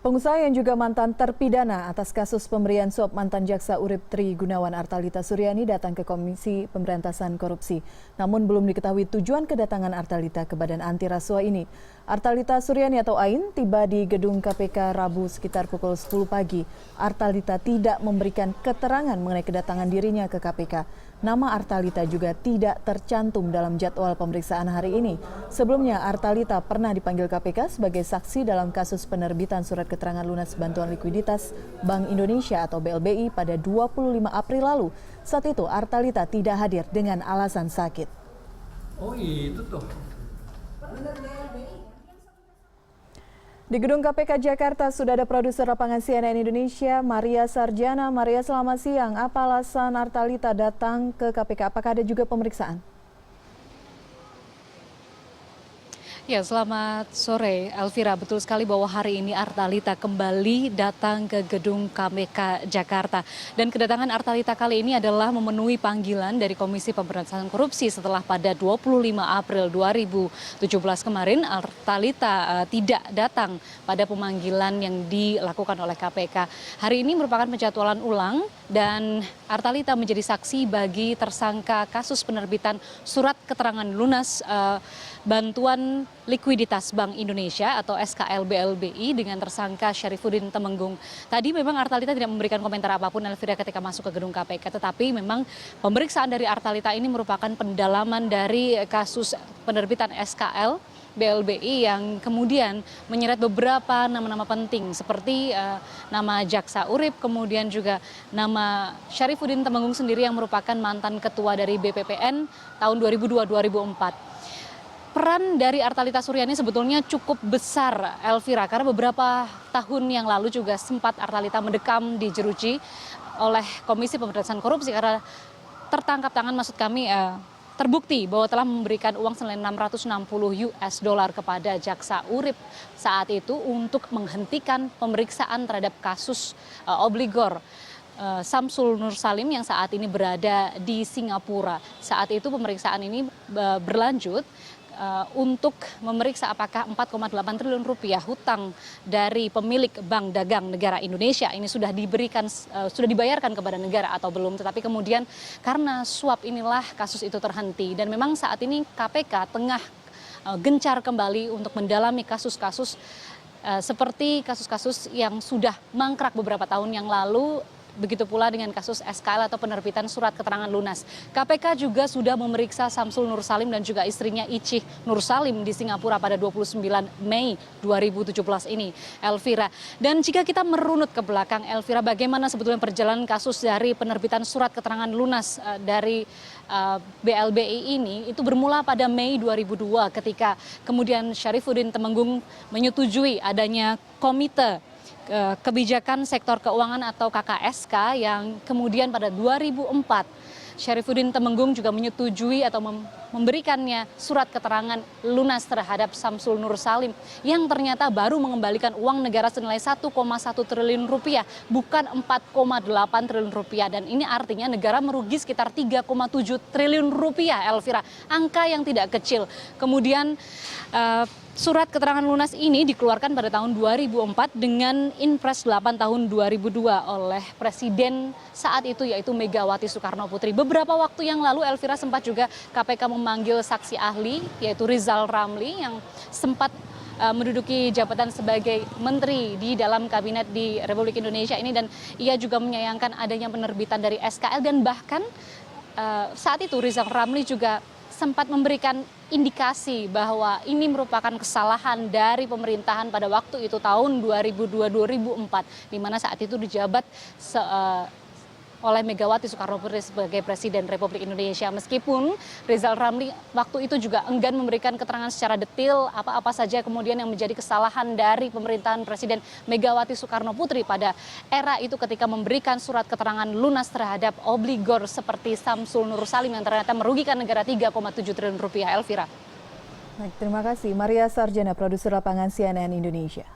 Pengusaha yang juga mantan terpidana atas kasus pemberian suap mantan Jaksa Urip Tri Gunawan Artalita Suryani datang ke Komisi Pemberantasan Korupsi. Namun belum diketahui tujuan kedatangan Artalita ke Badan Anti Rasuah ini. Artalita Suryani atau AIN tiba di gedung KPK Rabu sekitar pukul 10 pagi. Artalita tidak memberikan keterangan mengenai kedatangan dirinya ke KPK. Nama Artalita juga tidak tercantum dalam jadwal pemeriksaan hari ini. Sebelumnya Artalita pernah dipanggil KPK sebagai saksi dalam kasus penerbitan surat keterangan lunas bantuan likuiditas Bank Indonesia atau BLBI pada 25 April lalu. Saat itu Artalita tidak hadir dengan alasan sakit. Oh itu tuh. Di gedung KPK Jakarta sudah ada produser lapangan CNN Indonesia, Maria Sarjana. Maria, selamat siang. Apa alasan Artalita datang ke KPK? Apakah ada juga pemeriksaan? Ya, selamat sore Elvira. Betul sekali bahwa hari ini Artalita kembali datang ke gedung KPK Jakarta. Dan kedatangan Artalita kali ini adalah memenuhi panggilan dari Komisi Pemberantasan Korupsi setelah pada 25 April 2017 kemarin Artalita tidak datang pada pemanggilan yang dilakukan oleh KPK. Hari ini merupakan penjadwalan ulang dan Artalita menjadi saksi bagi tersangka kasus penerbitan surat keterangan lunas bantuan likuiditas Bank Indonesia atau SKL BLBI dengan tersangka Syarifuddin Temenggung. Tadi memang Artalita tidak memberikan komentar apapun Elvira ketika masuk ke gedung KPK, tetapi memang pemeriksaan dari Artalita ini merupakan pendalaman dari kasus penerbitan SKL BLBI yang kemudian menyeret beberapa nama-nama penting seperti nama Jaksa Urip, kemudian juga nama Syarifuddin Temenggung sendiri yang merupakan mantan ketua dari BPPN tahun 2002-2004. Peran dari Artalita Suryani sebetulnya cukup besar, Elvira, karena beberapa tahun yang lalu juga sempat Artalita mendekam di jeruji oleh Komisi Pemberantasan Korupsi karena tertangkap tangan, maksud kami terbukti bahwa telah memberikan uang senilai 660 US dollar kepada Jaksa Urip saat itu untuk menghentikan pemeriksaan terhadap kasus obligor Samsul Nur Salim yang saat ini berada di Singapura. Saat itu pemeriksaan ini berlanjut untuk memeriksa apakah 4,8 triliun rupiah hutang dari pemilik Bank Dagang Negara Indonesia ini sudah dibayarkan kepada negara atau belum. Tetapi kemudian karena suap inilah kasus itu terhenti dan memang saat ini KPK tengah gencar kembali untuk mendalami kasus-kasus seperti kasus-kasus yang sudah mangkrak beberapa tahun yang lalu. Begitu pula dengan kasus SKL atau penerbitan surat keterangan lunas. KPK juga sudah memeriksa Samsul Nur Salim dan juga istrinya Icih Nur Salim di Singapura pada 29 Mei 2017 ini, Elvira. Dan jika kita merunut ke belakang, Elvira, bagaimana sebetulnya perjalanan kasus dari penerbitan surat keterangan lunas dari BLBI ini, itu bermula pada Mei 2002 ketika kemudian Syarifuddin Temenggung menyetujui adanya komite kebijakan sektor keuangan atau KKSK yang kemudian pada 2004 Syarifuddin Temenggung juga menyetujui atau memberikannya surat keterangan lunas terhadap Samsul Nur Salim yang ternyata baru mengembalikan uang negara senilai 1,1 triliun rupiah bukan 4,8 triliun rupiah, dan ini artinya negara merugi sekitar 3,7 triliun rupiah, Elvira, angka yang tidak kecil. Kemudian surat keterangan lunas ini dikeluarkan pada tahun 2004 dengan Inpres 8 tahun 2002 oleh Presiden saat itu yaitu Megawati Soekarno Putri. Beberapa waktu yang lalu, Elvira, sempat juga KPK memanggil saksi ahli yaitu Rizal Ramli yang sempat menduduki jabatan sebagai menteri di dalam kabinet di Republik Indonesia ini, dan ia juga menyayangkan adanya penerbitan dari SKL dan bahkan saat itu Rizal Ramli juga sempat memberikan indikasi bahwa ini merupakan kesalahan dari pemerintahan pada waktu itu tahun 2002-2004 di mana saat itu dijabat oleh Megawati Soekarno Putri sebagai Presiden Republik Indonesia. Meskipun Rizal Ramli waktu itu juga enggan memberikan keterangan secara detail apa-apa saja kemudian yang menjadi kesalahan dari pemerintahan Presiden Megawati Soekarno Putri pada era itu ketika memberikan surat keterangan lunas terhadap obligor seperti Samsul Nur Salim yang ternyata merugikan negara 3,7 triliun rupiah, Elvira. Baik, terima kasih Maria Sarjana, produser lapangan CNN Indonesia.